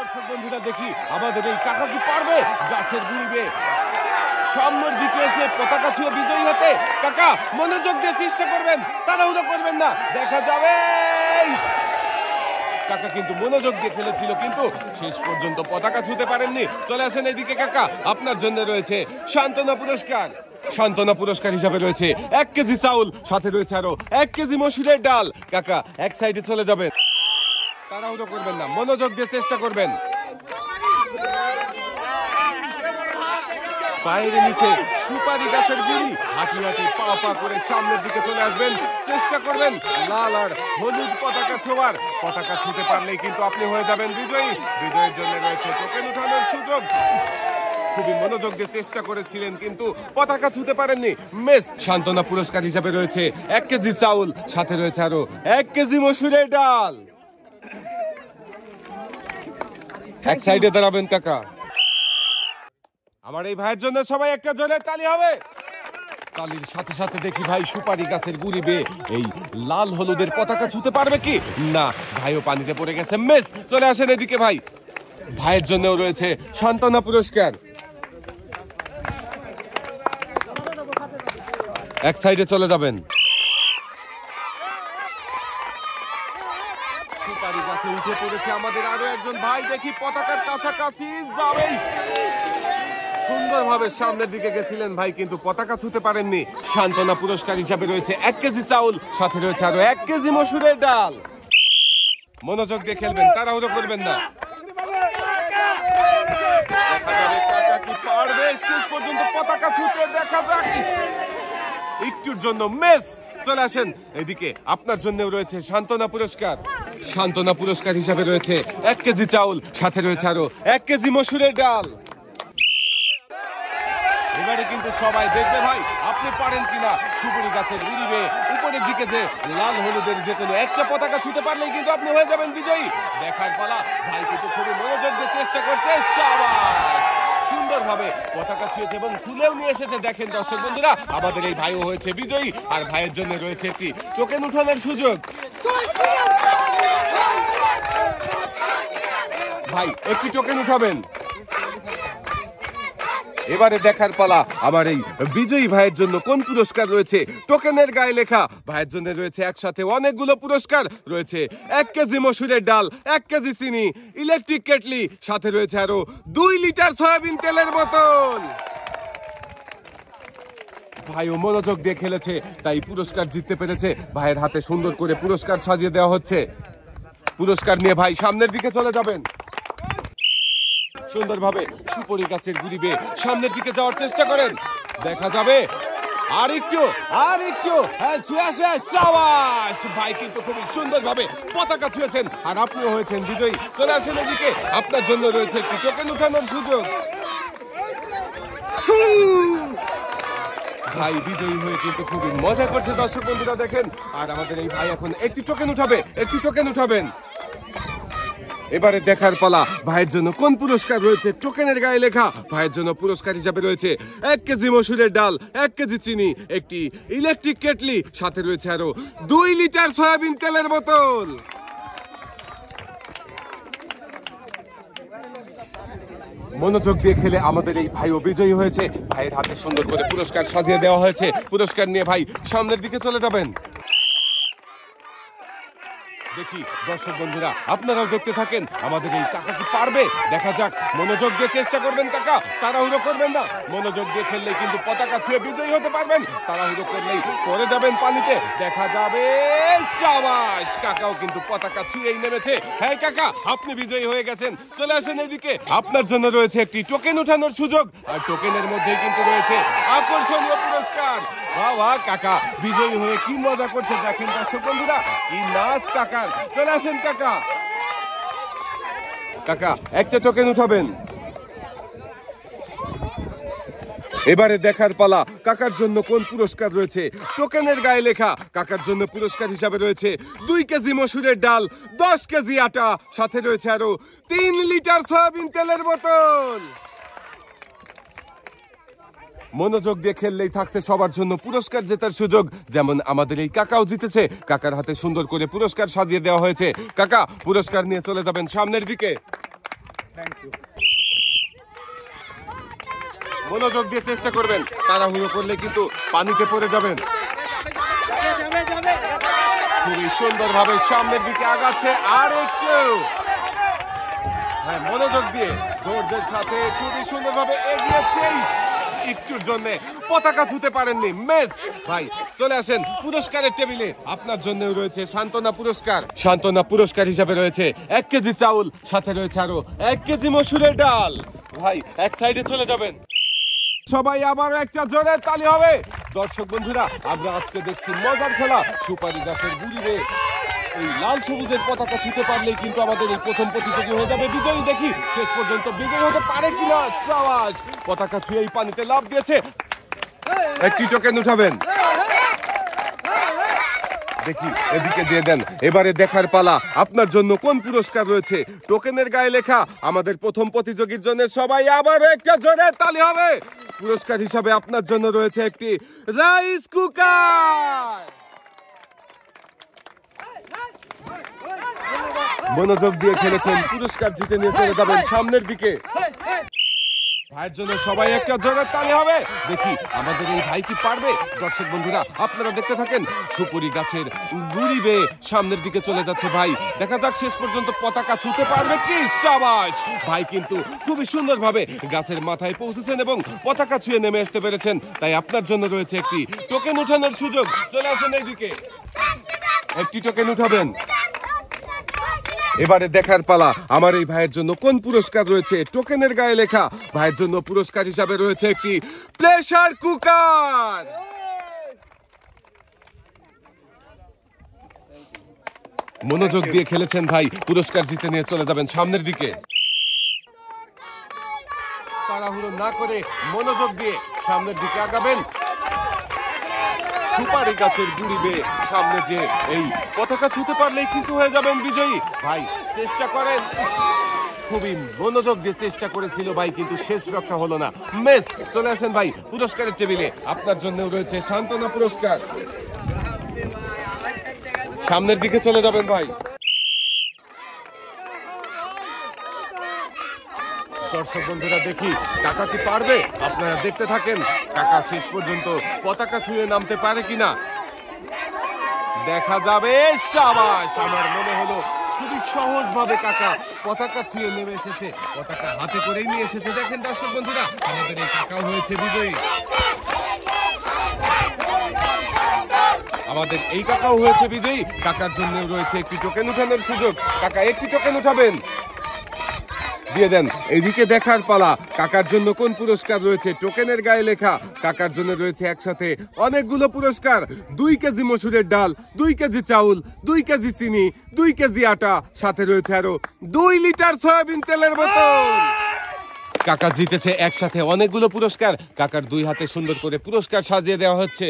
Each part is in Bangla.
দর্শক বন্ধুরা দেখি আমাদের এই কাকা কি পারবে গাছের গুড়ি বেয়ে সামনের দিকে এসে পতাকা ছুঁয়ে বিজয়ী হতে। কাকা মনোযোগ দিয়ে চেষ্টা করবেন, তাড়াহুড়ো করবেন না, দেখা যাবে। কাকা কিন্তু মনোযোগ দিয়ে খেলেছিল কিন্তু শেষ পর্যন্ত পতাকা ছুঁতে পারেননি। চলে আসেন এইদিকে কাকা, আপনার জন্য রয়েছে সান্ত্বনা পুরস্কার। সান্ত্বনা পুরস্কার হিসাবে রয়েছে 1 কেজি চাউল, সাথে রয়েছে আরো 1 কেজি মসুরের ডাল। কাকা এক সাইডে চলে যাবেন, তাড়াহুড়ো করবেন না, মনোযোগ দিয়ে চেষ্টা করবেন। পায়ের নিচে সুপারি গাছের গুড়ি হাঁটি হাঁটি পা পা করে সামনের দিকে চলে আসবেন। চেষ্টা করবেন লাল আর হলুদ পতাকা ছোঁয়ার। পতাকা ছুঁতে পারলেই কিন্তু আপনি হয়ে যাবেন বিজয়ী। বিজয়ের জন্য রয়েছে টোকেন উঠানোর সুযোগ। খুবই মনোযোগ দিয়ে চেষ্টা করেছিলেন কিন্তু পতাকা ছুঁতে পারেননি। মেস সান্ত্বনা পুরস্কার হিসাবে রয়েছে 1 কেজি চাউল, সাথে রয়েছে আরো 1 কেজি মসুরের ডাল। এক সাইডে দাঁড়াবেন কাকা। আমার এই ভাইয়ের জন্য সবাই একটা জোরে তালি হবে। তালির সাথে সাথে দেখি ভাই সুপারি গাছের গুড়ি বেয়ে এই লাল হলুদের পতাকা ছুঁতে পারবে কি না। ভাইও পানিতে পড়ে গেছে। মেস চলে আসেন এদিকে ভাই, ভাইয়ের জন্যও রয়েছে সান্ত্বনা পুরস্কার। এক সাইডে চলে যাবেন। সুপারি গাছে উঠে পড়েছে আমাদের আরো একজন ভাই, দেখি পতাকার কাছাকাছি যাবে। সুন্দরভাবে সামনের দিকে গেছিলেন ভাই কিন্তু পতাকা ছুঁতে পারেননি। সান্ত্বনা পুরস্কার হিসাবে রয়েছে 1 কেজি চাউল, সাথে রয়েছে আরো 1 কেজি মসুরের ডাল। মনোযোগ দিয়ে খেলবেন, তাড়াহুড়ো করবেন না। শেষ পর্যন্ত পতাকা ছুঁতে দেখা যাক। একটুর জন্য মেস। চলে আসেন এদিকে, আপনার জন্য রয়েছে সান্ত্বনা পুরস্কার। সান্ত্বনা পুরস্কার হিসাবে রয়েছে 1 কেজি চাউল, সাথে রয়েছে আরো 1 কেজি মসুরের ডাল। এবারে কিন্তু সবাই দেখবে ভাই আপনি পারেন কিনা। সুপুরি গাছের গুড়ি বেয়ে উপরের দিকে যে লাল হলুদের যে কোনো একটা পতাকা ছুঁতে পারলেই কিন্তু আপনি হয়ে যাবেন বিজয়ী। দেখার পালা। ভাই কিন্তু খুবই মনোযোগ দিয়ে চেষ্টা করতে সুন্দরভাবে পতাকা ছুঁয়েছে এবং তুলেও নিয়ে এসেছে। দেখেন দর্শক বন্ধুরা, আমাদের এই ভাইও হয়েছে বিজয়ী। আর ভাইয়ের জন্য রয়েছে একটি টোকেন উঠানোর সুযোগ। ভাই একটি টোকেন উঠাবেন। এবারে দেখার পালা আমার এই বিজয়ী ভাইয়ের জন্য কোন পুরস্কার রয়েছে। টোকেনের গায়ে লেখা ভাইয়ের জন্য রয়েছে একসাথে অনেকগুলো পুরস্কার। রয়েছে 1 কেজি মসুরের ডাল, 1 কেজি চিনি, ইলেকট্রিক কেটলি, সাথে রয়েছে আরো 2 লিটার সয়াবিন তেলের বোতল। ভাইও মনোযোগ দিয়ে খেলেছে, তাই পুরস্কার জিততে পেরেছে। ভাইয়ের হাতে সুন্দর করে পুরস্কার সাজিয়ে দেওয়া হচ্ছে। পুরস্কার নিয়ে ভাই সামনের দিকে চলে যাবেন। সুন্দরভাবে সুপারি গাছের গুড়ি বেয়ে সামনের দিকে যাওয়ার চেষ্টা করেন, দেখা যাবে। আর একটু হ্যাঁ, ভাই কিন্তু খুবই সুন্দরভাবে পতাকা ছুঁয়েছেন আর আপনিও হয়েছেন বিজয়ী। চলে আসেন এদিকে, আপনার জন্য রয়েছে একটি টোকেন উঠানোর সুযোগ। ভাই বিজয়ী হয়ে কিন্তু খুবই মজা করছে দর্শক বন্ধুরা দেখেন। আর আমাদের এই ভাই এখন একটি টোকেন উঠাবেন। এবারে দেখার পালা ভাইয়ের জন্য কোন পুরস্কার রয়েছে। টোকেনের গায়ে লেখা ভাইয়ের জন্য পুরস্কার হিসাবে রয়েছে 1 কেজি মসুরের ডাল, 1 কেজি চিনি, একটি ইলেকট্রিক কেটলি, সাথে রয়েছে আরো 2 লিটার সয়াবিন তেলের বোতল। মনোযোগ দিয়ে খেলে আমাদের এই ভাইও বিজয়ী হয়েছে। ভাইয়ের হাতে সুন্দর করে পুরস্কার সাজিয়ে দেওয়া হয়েছে। পুরস্কার নিয়ে ভাই সামনের দিকে চলে যাবেন। দেখি দর্শক বন্ধুরা আপনারাও দেখতে থাকেন আমাদের এই কাকা কি পারবে, দেখা যাক। মনোযোগ দিয়ে চেষ্টা করবেন কাকা, তাড়াহুড়ো করবেন না। মনোযোগ দিয়ে খেললে কিন্তু পতাকা ছুঁয়ে বিজয়ী হতে পারবেন। তাড়াহুড়ো করলেই পড়ে যাবেন পানিতে, দেখা যাবে। শাবাশ, কাকাও কিন্তু পতাকা ছুঁয়েই নেমেছে। হ্যাঁ কাকা, আপনি বিজয়ী হয়ে গেছেন। চলে আসেন এইদিকে, আপনার জন্য রয়েছে একটি টোকেন উঠানোর সুযোগ। আর টোকেনের মধ্যেই কিন্তু রয়েছে আকর্ষণীয় পুরস্কার। বাহ কাকা বিজয়ী হয়ে কি মজা করছে দেখেন দর্শক বন্ধুরা, কি নাচ কাকার। চলে আসেন কাকা, একটা টোকেন উঠাবেন। এবারে দেখার পালা কাকার জন্য কোন পুরস্কার রয়েছে। টোকেনের গায়ে লেখা কাকার জন্য পুরস্কার হিসাবে রয়েছে 2 কেজি মসুরের ডাল, 10 কেজি আটা, সাথে রয়েছে আরো 3 লিটার সয়াবিন তেলের বোতল। মনোযোগ দিয়ে খেললেই থাকছে সবার জন্য পুরস্কার জেতার সুযোগ। যেমন আমাদের এই কাকাও জিতেছে। কাকার হাতে সুন্দর করে পুরস্কার সাজিয়ে দেওয়া হয়েছে। কাকা পুরস্কার নিয়ে চলে যাবেন সামনের দিকে। মনোযোগ দিয়ে চেষ্টা করবেন, তাড়াহুড়ো করলে কিন্তু পানিতে পড়ে যাবেন। খুবই সুন্দরভাবে সামনের দিকে আগাচ্ছে, আর একটু হ্যাঁ মনোযোগ দিয়ে ধৈর্যের সাথে খুবই সুন্দরভাবে এগিয়েছে। একটুর জন্য পতাকা ছুঁতে পারেননি, মেস ভাই চলে আসেন পুরস্কারের টেবিলে। আপনার জন্য রয়েছে সান্ত্বনা পুরস্কার। সান্ত্বনা পুরস্কার হিসাবে রয়েছে 1 কেজি চাউল, সাথে রয়েছে আরো 1 কেজি মসুরের ডাল। ভাই এক সাইডে চলে যাবেন। সবাই আবার একটা জোরে তালি হবে। দর্শক বন্ধুরা, আমরা আজকে দেখছি মজার খেলা, সুপারি গাছের গুড়ি বেয়ে এই লাল সবুজের পতাকা ছুঁতে পারলেই কিন্তু আমাদের এই প্রথম প্রতিযোগী হয়ে যাবে বিজয়ী। দেখি শেষ পর্যন্ত বিজয়ী হতে পারে কিনা। সাবাস, পতাকা ছুঁয়ে এই পানিতে লাফ দিয়েছে। একটি টোকেন উঠাবেন, দেখি এদিকে দিয়ে দেন। এবারে দেখার পালা, আপনার জন্য কোন পুরস্কার রয়েছে। টোকেনের গায়ে লেখা আমাদের প্রথম প্রতিযোগীর জন্য সবাই আবারও একটা জোরে তালি হবে। পুরস্কার হিসাবে আপনার জন্য রয়েছে একটি রাইস কুকার। মনোযোগ দিয়ে খেলেছেন, পুরস্কার জিতে নিয়ে চলে যাবেন সামনের দিকে। ভাইয়ের জন্য সবাই একটা জোরের তালি হবে। দেখি আমাদের এই ভাই কি পারবে। দর্শক বন্ধুরা, আপনারা দেখতে থাকেন। সুপুরি গাছের গুড়ি বেয়ে সামনের দিকে চলে যাচ্ছে ভাই। দেখা যাক শেষ পর্যন্ত পতাকা ছুঁতে পারবে কি। সাবাস, ভাই কিন্তু খুবই সুন্দরভাবে গাছের মাথায় পৌঁছেছেন এবং পতাকা ছুঁয়ে নেমে আসতে পেরেছেন। তাই আপনার জন্য রয়েছে একটি টোকেন উঠানোর সুযোগ। চলে আসেন এইদিকে, একটি টোকেন উঠাবেন। এবারে দেখার পালা, আমার এই ভাইয়ের জন্য কোন পুরস্কার রয়েছে। টোকেনের গায়ে লেখা ভাইয়ের জন্য পুরস্কার হিসাবে রয়েছে একটি প্রেসার কুকার। মনোযোগ দিয়ে খেলেছেন ভাই, পুরস্কার জিতে নিয়ে চলে যাবেন সামনের দিকে। তাড়াহুড়ো না করে মনোযোগ দিয়ে সামনের দিকে আগাবেন। সুপারি গাছের গুড়ি বেয়ে সামনে যে এই পতাকা ছুঁতে পারলেই কিন্তু হয়ে যাবেন বিজয়ী। ভাই চেষ্টা করেন, খুবই মনোযোগ দিয়ে চেষ্টা করেছিল ভাই, কিন্তু শেষ রক্ষা হলো না। মেস চলে আসেন ভাই পুরস্কারের টেবিলে। আপনার জন্য রয়েছে সান্ত্বনা পুরস্কার। সামনের দিকে চলে যাবেন ভাই। দর্শক বন্ধুরা, দেখি কাকা কি পারবে। আপনারা দেখতে থাকেন, কাকা শেষ পর্যন্ত পতাকা ছুঁয়ে নামতে পারে কিনা দেখা যাবে। সাবাস, আমার মনে হলো খুবই সহজ ভাবে কাকা পতাকা ছুঁয়ে নেমে এসেছে, পতাকা হাতে করেই নিয়ে এসেছে। দেখেন দর্শক বন্ধুরা, আমাদের এই কাকাও হয়েছে বিজয়ী। আমাদের এই কাকাও হয়েছে বিজয়ী। কাকার জন্য রয়েছে একটি টোকেন উঠানোর সুযোগ। কাকা একটি টোকেন উঠাবেন, দিয়ে দেন। এদিকে দেখার পালা, কাকার জন্য কোন পুরস্কার রয়েছে। টোকেনের গায়ে লেখা কাকার জন্য রয়েছে একসাথে অনেকগুলো পুরস্কার। 2 কেজি মসুরের ডাল, 2 কেজি চাউল, 2 কেজি চিনি, 2 কেজি আটা, সাথে রয়েছে আরো 2 লিটার সয়াবিন তেলের বোতল। কাকা জিতেছে একসাথে অনেকগুলো পুরস্কার। কাকার 2 হাতে সুন্দর করে পুরস্কার সাজিয়ে দেওয়া হচ্ছে।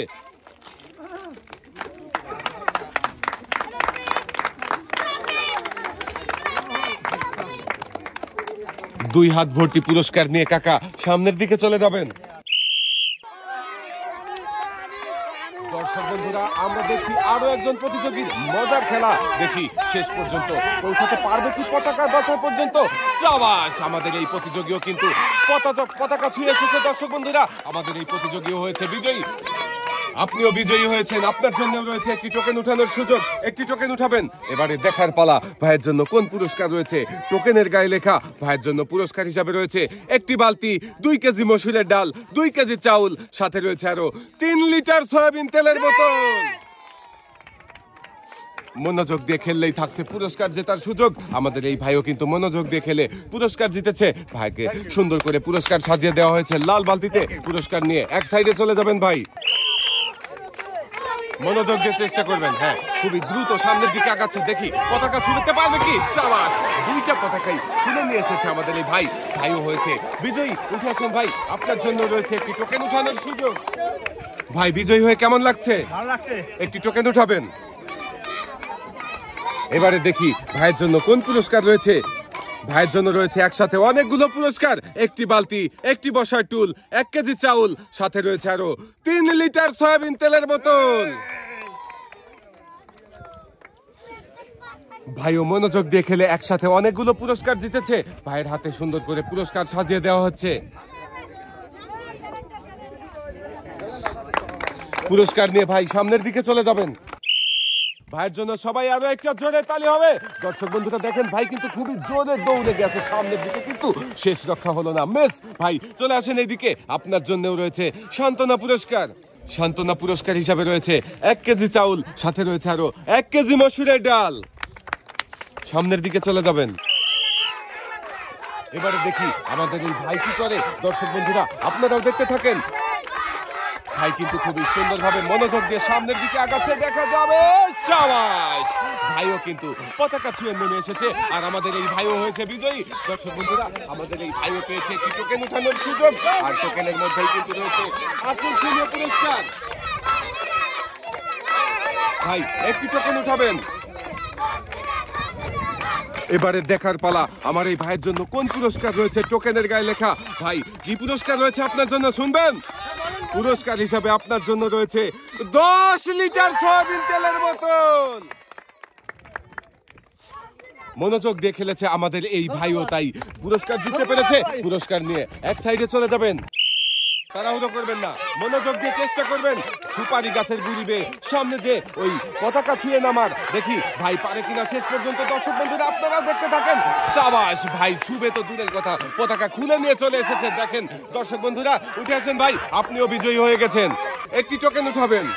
দুই হাত ভর্তি পুরস্কার নিয়ে কাকা সামনের দিকে চলে যাবেন। দর্শক বন্ধুরা, আমরা দেখছি আরো একজন প্রতিযোগীর মজার খেলা। দেখি শেষ পর্যন্ত পৌঁছাতে পারবে কি পতাকার ব্যথা পর্যন্ত। সাবাস, আমাদের এই প্রতিযোগীও কিন্তু পতাকা ছুঁয়ে এসেছে। দর্শক বন্ধুরা, আমাদের এই প্রতিযোগীও হয়েছে বিজয়ী। আপনিও বিজয়ী হয়েছেন। আপনার জন্য রয়েছে একটি টোকেন উঠানোর সুযোগ। একটি টোকেন উঠাবেন। এবারে দেখার পালা, ভাইয়ের জন্য কোন পুরস্কার রয়েছে। টোকেনের গায়ে লেখা ভাইয়ের জন্য পুরস্কার হিসাবে রয়েছে একটি বালতি, 2 কেজি মসুরের ডাল, 2 কেজি চাউল, সাথে রয়েছে আরো 3 লিটার সয়াবিন তেলের বোতল। মনোযোগ দিয়ে খেললেই থাকছে পুরস্কার জেতার সুযোগ। আমাদের এই ভাইও কিন্তু মনোযোগ দিয়ে খেলে পুরস্কার জিতেছে। ভাইকে সুন্দর করে পুরস্কার সাজিয়ে দেওয়া হয়েছে লাল বালতিতে। পুরস্কার নিয়ে এক সাইডে চলে যাবেন ভাই। মনোযোগ দিয়ে চেষ্টা করবেন। হ্যাঁ, খুবই দ্রুত সামনের দিকে আগাচ্ছে। দেখি পতাকা ছুঁতে পারবে কি। সাবাস, 2টা পতাকাই তুলে নিয়ে এসেছে আমাদের এই ভাই। ভাইও হয়েছে বিজয়ী। উঠে আসেন ভাই, আপনার জন্য রয়েছে একটি টোকেন উঠানোর সুযোগ। ভাই বিজয়ী হয়ে কেমন লাগছে? ভালো লাগছে। একটি টোকেন উঠাবেন। এবারে দেখি ভাইয়ের জন্য কোন পুরস্কার রয়েছে। ভাইয়ের জন্য রয়েছে একসাথে অনেকগুলো পুরস্কার। একটি বালতি, একটি বসার টুল, 1 কেজি চাউল, সাথে রয়েছে আরো 3 লিটার সয়াবিন তেলের বোতল। ভাইও মনোযোগ দিয়ে খেলে একসাথে অনেকগুলো পুরস্কার জিতেছে। ভাইয়ের হাতে সুন্দর করে পুরস্কার সাজিয়ে দেওয়া হচ্ছে। পুরস্কার নিয়ে ভাই সামনের দিকে চলে যাবেন। ভাইয়ের জন্য সবাই আরো একটা জোরে তালি হবে। দর্শক বন্ধুরা দেখেন ভাই কিন্তু খুবই জোরে দৌড়ে গেছে সামনের দিকে, কিন্তু শেষ রক্ষা হলো না। মিস ভাই চলে আসেন এইদিকে, আপনার জন্যও রয়েছে সান্ত্বনা পুরস্কার। সান্ত্বনা পুরস্কার হিসাবে রয়েছে 1 কেজি চাউল, সাথে রয়েছে আরো 1 কেজি মসুরের ডাল। সামনের দিকে চলে যাবেন। এবারে দেখি আমাদের এই ভাই কি করে। দর্শক বন্ধুরা আপনারাও দেখতে থাকেন। ভাই কিন্তু খুবই সুন্দরভাবে মনোযোগ দিয়ে সামনের দিকে আগাচ্ছে, দেখা যাবে। শাবাশ, ভাইও কিন্তু পতাকা ছুঁয়ে নেমে এসেছে, আর আমাদের এই ভাইও হয়েছে বিজয়ী। দর্শক বন্ধুরা আমাদের এই ভাইও পেয়েছে একটি টোকেন উঠানোর সুযোগ, আর টোকেনের মধ্যেই কিন্তু রয়েছে আকর্ষণীয় পুরস্কার। ভাই একটি টোকেন উঠাবেন। এবারে দেখার পালা আমার এই ভাইয়ের জন্য কোন পুরস্কার রয়েছে টোকেনের গায়ে লেখা। ভাই কি পুরস্কার রয়েছে আপনার জন্য শুনবেন? পুরস্কার হিসাবে আপনার জন্য রয়েছে 10 লিটার সয়াবিন তেলের বোতল। মনোযোগ দিয়ে খেলেছে আমাদের এই ভাইও, তাই পুরস্কার জিততে পেরেছে। পুরস্কার নিয়ে এক সাইডে চলে যাবেন, তাড়াহুড়ো করবেন না, মনোযোগ দিয়ে চেষ্টা করবেন। সুপারি গাছের গুড়ি বেয়ে সামনে যে ওই পতাকা ছুঁয়ে নামার, দেখি ভাই পারে কিনা শেষ পর্যন্ত। দর্শক বন্ধুরা আপনারা দেখতে থাকেন। সাবাস, ভাই ছুবে তো দূরের কথা, পতাকা খুলে নিয়ে চলে এসেছে। দেখেন দর্শক বন্ধুরা, উঠে আসেন ভাই, আপনিও বিজয়ী হয়ে গেছেন। একটি টোকেন উঠাবেন,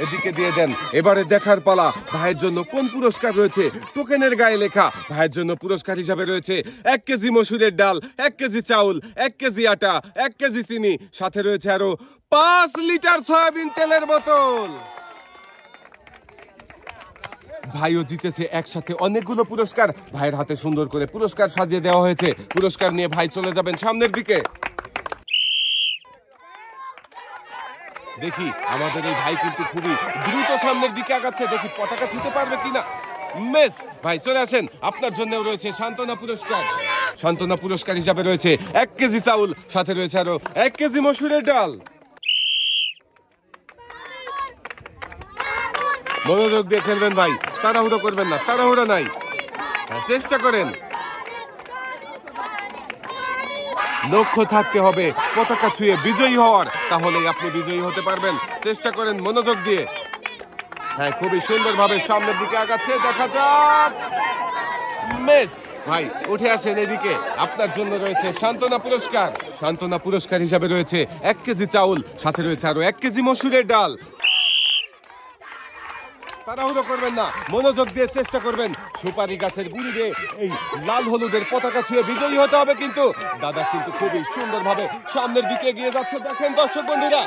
এদিকে দিয়ে দেন। এবারে দেখার পালা ভাইয়ের জন্য কোন পুরস্কার রয়েছে টোকেনের গায়ে লেখা। ভাইয়ের জন্য পুরস্কার হিসাবে রয়েছে 1 কেজি মসুরের ডাল, 1 কেজি চাউল, 1 কেজি আটা, 1 কেজি চিনি, সাথে রয়েছে আরো 5 লিটার সয়াবিন তেলের বোতল। ভাইও জিতেছে একসাথে অনেকগুলো পুরস্কার। ভাইয়ের হাতে সুন্দর করে পুরস্কার সাজিয়ে দেওয়া হয়েছে। পুরস্কার নিয়ে ভাই চলে যাবেন সামনের দিকে। দেখি আমাদের এই ভাই কিন্তু খুবই দ্রুত সামনের দিকে আগাচ্ছে, দেখি পতাকা ছুঁতে পারবে কিনা। মিস ভাই চলে আসেন, আপনার জন্য রয়েছে সান্ত্বনা পুরস্কার। সান্ত্বনা পুরস্কার হিসাবে রয়েছে 1 কেজি চাউল, সাথে রয়েছে আরো 1 কেজি মসুরের ডাল। মনোযোগ দিয়ে খেলবেন ভাই, তাড়াহুড়ো করবেন না, তাড়াহুড়ো নাই, চেষ্টা করেন। লক্ষ্য থাকতে হবে পতাকা ছুঁয়ে বিজয়ী হওয়ার, তাহলেই আপনি বিজয়ী হতে পারবেন। চেষ্টা করেন মনোযোগ দিয়ে। হ্যাঁ, খুবই সুন্দরভাবে সামনের দিকে আগাচ্ছে, দেখা যাক। মিস ভাই উঠে আসেন এদিকে, আপনার জন্য রয়েছে সান্ত্বনা পুরস্কার। সান্ত্বনা পুরস্কার হিসাবে রয়েছে 1 কেজি চাউল, সাথে রয়েছে আরো 1 কেজি মসুরের ডাল। তাড়াহুড়ো করবেন না, মনোযোগ দিয়ে চেষ্টা করবেন। সুপারি গাছের গুড়ি দিয়ে এই লাল হলুদের পতাকা ছুঁয়ে বিজয়ী হতে হবে। কিন্তু দাদা কিন্তু খুবই সুন্দরভাবে সামনের দিকে এগিয়ে যাচ্ছে। দেখেন দর্শক বন্ধুরা,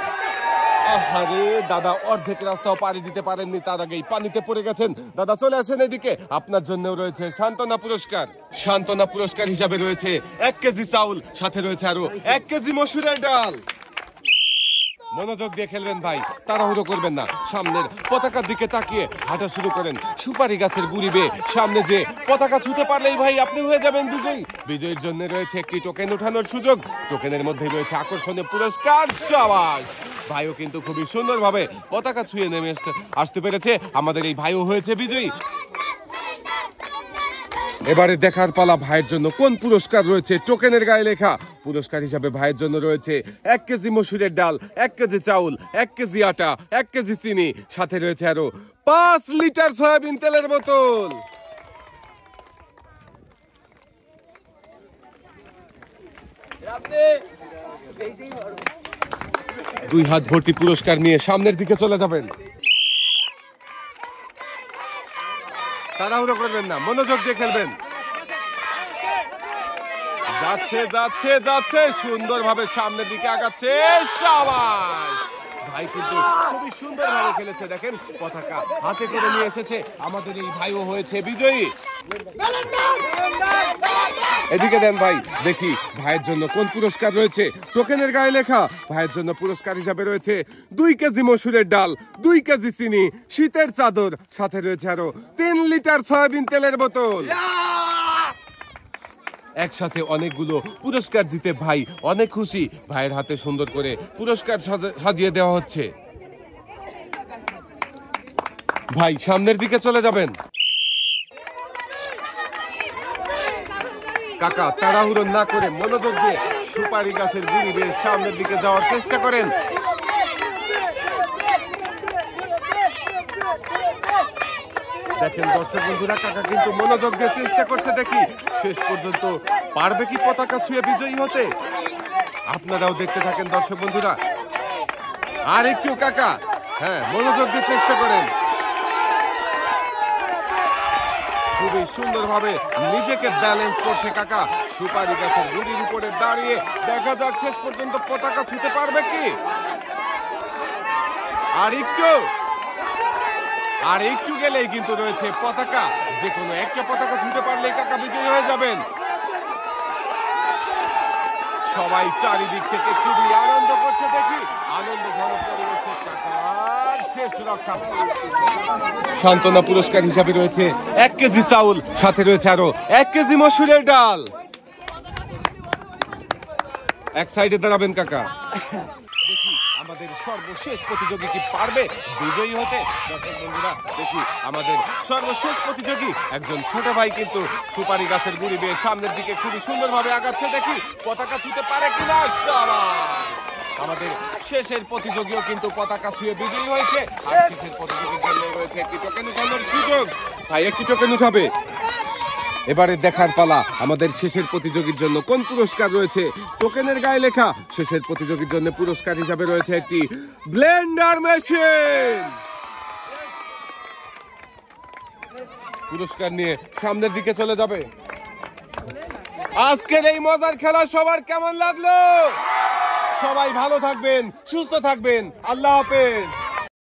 আরে দাদা অর্ধেক রাস্তাও পাড়ি দিতে পারেননি, তার আগেই পানিতে পড়ে গেছেন। দাদা চলে আসেন এদিকে, আপনার জন্য রয়েছে সান্ত্বনা পুরস্কার। সান্ত্বনা পুরস্কার হিসাবে রয়েছে 1 কেজি চাউল, সাথে রয়েছে আরো 1 কেজি মসুরের ডাল। মনোযোগ দিয়ে খেলবেন ভাই, তাড়াহুড়ো করবেন না, সামনের পতাকার দিকে তাকিয়ে হাঁটা শুরু করেন। সুপারি গাছের গুড়ি বেয়ে সামনে যে পতাকা ছুঁতে পারলেই ভাই আপনি হয়ে যাবেন বিজয়ী। বিজয়ীর জন্য রয়েছে একটি টোকেন উঠানোর সুযোগ, টোকেনের মধ্যে রয়েছে আকর্ষণীয় পুরস্কার। সাবাস, ভাইও কিন্তু খুবই সুন্দরভাবে পতাকা ছুঁয়ে নেমে আসতে পেরেছে। আমাদের এই ভাইও হয়েছে বিজয়ী। এবারে দেখার পালা ভাইয়ের জন্য কোন পুরস্কার রয়েছে টোকেনের গায়ে লেখা। পুরস্কার হিসাবে ভাইয়ের জন্য রয়েছে 1 কেজি মসুরের ডাল, 1 কেজি চাউল, 1 কেজি আটা, 1 কেজি চিনি, সাথে রয়েছে আরো 5 লিটার সয়াবিন তেলের বোতল। দুই হাত ভর্তি পুরস্কার নিয়ে সামনের দিকে চলে যাবেন। তাড়াহুড়ো করবেন না, মনোযোগ দিয়ে খেলবেন। যাচ্ছে যাচ্ছে যাচ্ছে, সুন্দরভাবে সামনের দিকে আগাচ্ছে। শাবাশ, ভাই কিন্তু খুবই সুন্দরভাবে খেলেছে। দেখেন পতাকা হাতে করে নিয়ে এসেছে, আমাদের এই ভাইও হয়েছে বিজয়ী। এদিকে দেন ভাই, দেখি ভাইয়ের জন্য কোন পুরস্কার রয়েছে টোকেনের গায়ে লেখা। ভাইয়ের জন্য পুরস্কার হিসাবে রয়েছে 2 কেজি মসুরের ডাল, 2 কেজি চিনি, শীতের চাদর, সাথে রয়েছে আরো 3 লিটার সয়াবিন তেলের বোতল। একসাথে অনেকগুলো পুরস্কার জিতে ভাই অনেক খুশি। ভাইয়ের হাতে সুন্দর করে পুরস্কার সাজিয়ে দেওয়া হচ্ছে। ভাই সামনের দিকে চলে যাবেন। কাকা তাড়াহুড়ো না করে মনোযোগ দিয়ে সুপারি গাছের গুড়ি বেয়ে সামনের দিকে যাওয়ার চেষ্টা করেন। দেখেন দর্শক বন্ধুরা, কাকা কিন্তু মনোযোগ দিয়ে চেষ্টা করতে, দেখি শেষ পর্যন্ত পারবে কি পতাকা ছুঁয়ে বিজয়ী হতে। আপনারাও দেখতে থাকেন দর্শক বন্ধুরা। আর একটু কাকা, হ্যাঁ মনোযোগ দিয়ে চেষ্টা করেন। খুবই সুন্দরভাবে নিজেকে ব্যালেন্স করছে কাকা সুপারি গাছের গুড়ির উপরে দাঁড়িয়ে। দেখা যাক শেষ পর্যন্ত পতাকা ছুঁতে পারবে কি। আর একটু গেলেই কিন্তু রয়েছে পতাকা। যে কোনো একটা পতাকা ছুঁতে পারলেই কাকা বিজয়ী হয়ে যাবেন। সবাই চারিদিক থেকে খুবই আনন্দ করছে, দেখি আনন্দ ঘন পরিবেশে কাকার শেষ রক্ষা। সান্ত্বনা পুরস্কার হিসাবে রয়েছে 1 কেজি চাউল, সাথে রয়েছে আরো 1 কেজি মসুরের ডাল। এক সাইডে দাঁড়াবেন কাকা। দেখি আমাদের সর্বশেষ প্রতিযোগী কি পারবে বিজয়ী হতে। দর্শক বন্ধুরা, দেখি আমাদের সর্বশেষ প্রতিযোগী একজন ছোট ভাই কিন্তু সুপারি গাছের গুড়ি বেয়ে সামনের দিকে খুবই সুন্দরভাবে আগাচ্ছে। দেখি পতাকা ছুঁতে পারে কিনা। আমাদের শেষের প্রতিযোগীও কিন্তু পতাকা ছুঁয়ে বিজয়ী হয়েছে। আর শেষের প্রতিযোগীর জন্য রয়েছে একটি টোকেন উঠানোর সুযোগ। ভাই একটি টোকেন উঠাবে। এবারে দেখার পালা আমাদের শেষের প্রতিযোগীর জন্য কোন পুরস্কার রয়েছে। টোকেনের গায়ে লেখা শেষের প্রতিযোগীর জন্য পুরস্কার হিসাবে রয়েছে একটি ব্লেন্ডার মেশিন। পুরস্কার নিয়ে সামনের দিকে চলে যাবে। আজকের এই মজার খেলা সবার কেমন লাগলো? সবাই ভালো থাকবেন, সুস্থ থাকবেন। আল্লাহ হাফেজ।